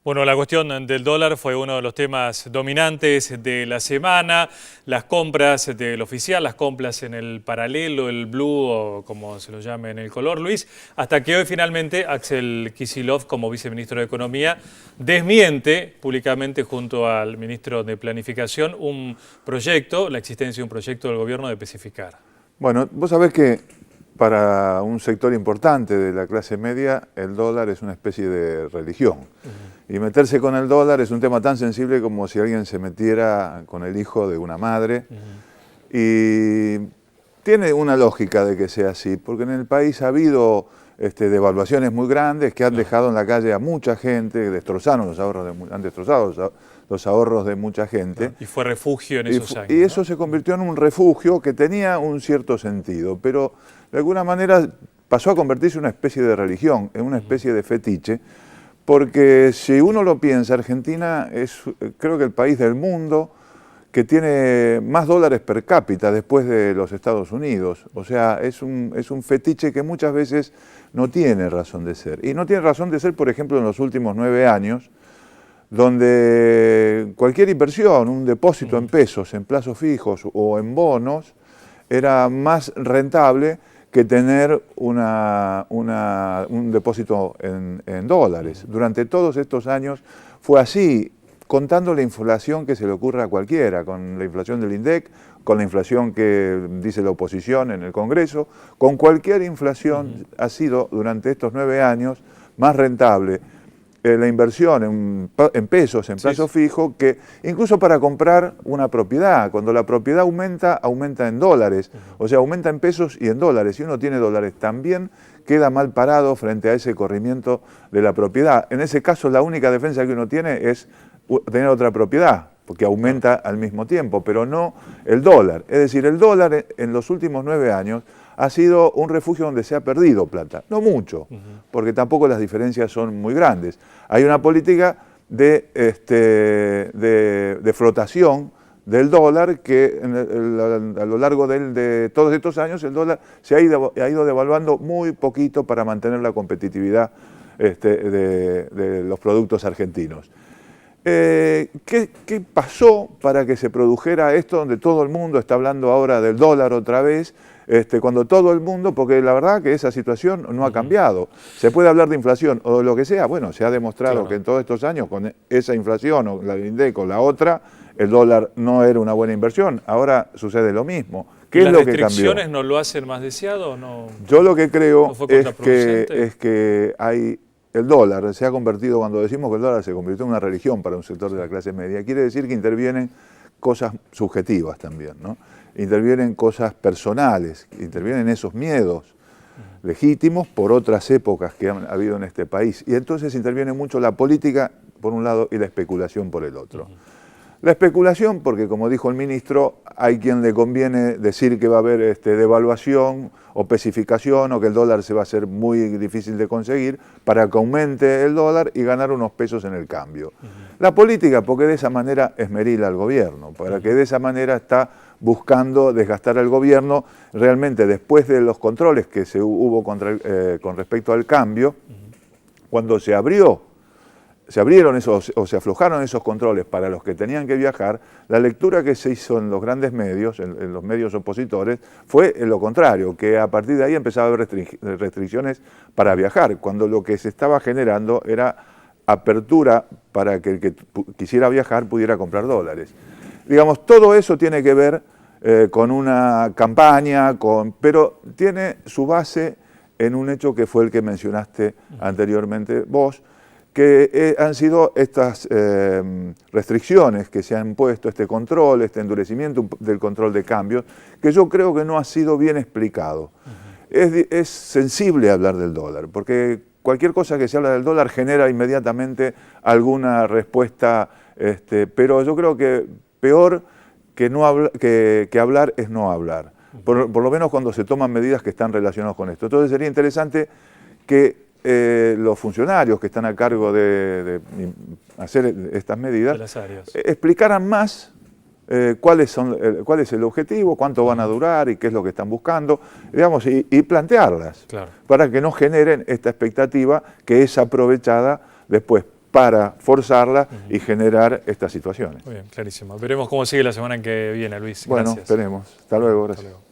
Bueno, la cuestión del dólar fue uno de los temas dominantes de la semana. Las compras del oficial, las compras en el paralelo, el blue o como se lo llame en el color, Luis, hasta que hoy finalmente Axel Kicillof, como viceministro de Economía, desmiente públicamente junto al ministro de Planificación un proyecto, la existencia de un proyecto del gobierno de especificar. Bueno, vos sabés que para un sector importante de la clase media, el dólar es una especie de religión. Y meterse con el dólar es un tema tan sensible como si alguien se metiera con el hijo de una madre. Y tiene una lógica de que sea así, porque en el país ha habido devaluaciones muy grandes que han dejado en la calle a mucha gente, destrozaron los ahorros han destrozado los ahorros de mucha gente. Y fue refugio en esos años. Y eso se convirtió en un refugio que tenía un cierto sentido, pero de alguna manera pasó a convertirse en una especie de religión, en una especie de fetiche, porque si uno lo piensa, Argentina es creo que el país del mundo que tiene más dólares per cápita después de los Estados Unidos. O sea, es un fetiche que muchas veces no tiene razón de ser. Y no tiene razón de ser, por ejemplo, en los últimos 9 años, donde cualquier inversión, un depósito en pesos, en plazos fijos o en bonos, era más rentable que tener un depósito en dólares. Durante todos estos años fue así, contando la inflación que se le ocurra a cualquiera, con la inflación del INDEC, con la inflación que dice la oposición en el Congreso, con cualquier inflación ha sido durante estos 9 años más rentable la inversión en pesos, en plazo fijo, que incluso para comprar una propiedad. Cuando la propiedad aumenta, aumenta en dólares, o sea, aumenta en pesos y en dólares. Si uno tiene dólares, también queda mal parado frente a ese corrimiento de la propiedad. En ese caso, la única defensa que uno tiene es tener otra propiedad, porque aumenta al mismo tiempo, pero no el dólar. Es decir, el dólar en los últimos 9 años ha sido un refugio donde se ha perdido plata. No mucho, porque tampoco las diferencias son muy grandes. Hay una política de flotación del dólar que a lo largo de todos estos años el dólar se ha ido devaluando muy poquito para mantener la competitividad de los productos argentinos. ¿Qué pasó para que se produjera esto donde todo el mundo está hablando ahora del dólar otra vez? Cuando todo el mundo, porque la verdad que esa situación no ha cambiado. Se puede hablar de inflación o de lo que sea, bueno, se ha demostrado que en todos estos años con esa inflación o la del INDEC o la otra, el dólar no era una buena inversión. Ahora sucede lo mismo. ¿Qué es lo que cambió? ¿Las restricciones no lo hacen más deseado o no? Yo lo que creo es que hay... El dólar se ha convertido, cuando decimos que el dólar se convirtió en una religión para un sector de la clase media, quiere decir que intervienen cosas subjetivas también, ¿no? Intervienen cosas personales, intervienen esos miedos legítimos por otras épocas que han habido en este país. Y entonces interviene mucho la política, por un lado, y la especulación por el otro. La especulación, porque como dijo el ministro, hay quien le conviene decir que va a haber devaluación o pesificación o que el dólar se va a hacer muy difícil de conseguir para que aumente el dólar y ganar unos pesos en el cambio. La política, porque de esa manera esmerila al gobierno, para que de esa manera está buscando desgastar al gobierno. Realmente después de los controles que se hubo con respecto al cambio, cuando se abrieron esos, o se aflojaron esos controles para los que tenían que viajar, la lectura que se hizo en los grandes medios, en los medios opositores, fue lo contrario, que a partir de ahí empezaba a haber restricciones para viajar, cuando lo que se estaba generando era apertura para que el que quisiera viajar pudiera comprar dólares. Digamos, todo eso tiene que ver con una campaña, pero tiene su base en un hecho que fue el que mencionaste anteriormente vos, que han sido estas restricciones que se han puesto, este control, este endurecimiento del control de cambios, que yo creo que no ha sido bien explicado. Es sensible hablar del dólar, porque cualquier cosa que se habla del dólar genera inmediatamente alguna respuesta, pero yo creo que peor que hablar es no hablar, por lo menos cuando se toman medidas que están relacionadas con esto. Entonces sería interesante que los funcionarios que están a cargo de hacer estas medidas explicaran más cuál es el objetivo, cuánto van a durar y qué es lo que están buscando, digamos, y plantearlas para que no generen esta expectativa que es aprovechada después para forzarla y generar estas situaciones. Muy bien, clarísimo. Veremos cómo sigue la semana que viene, Luis. Bueno, Gracias. esperemos. Hasta luego. Gracias. Hasta luego.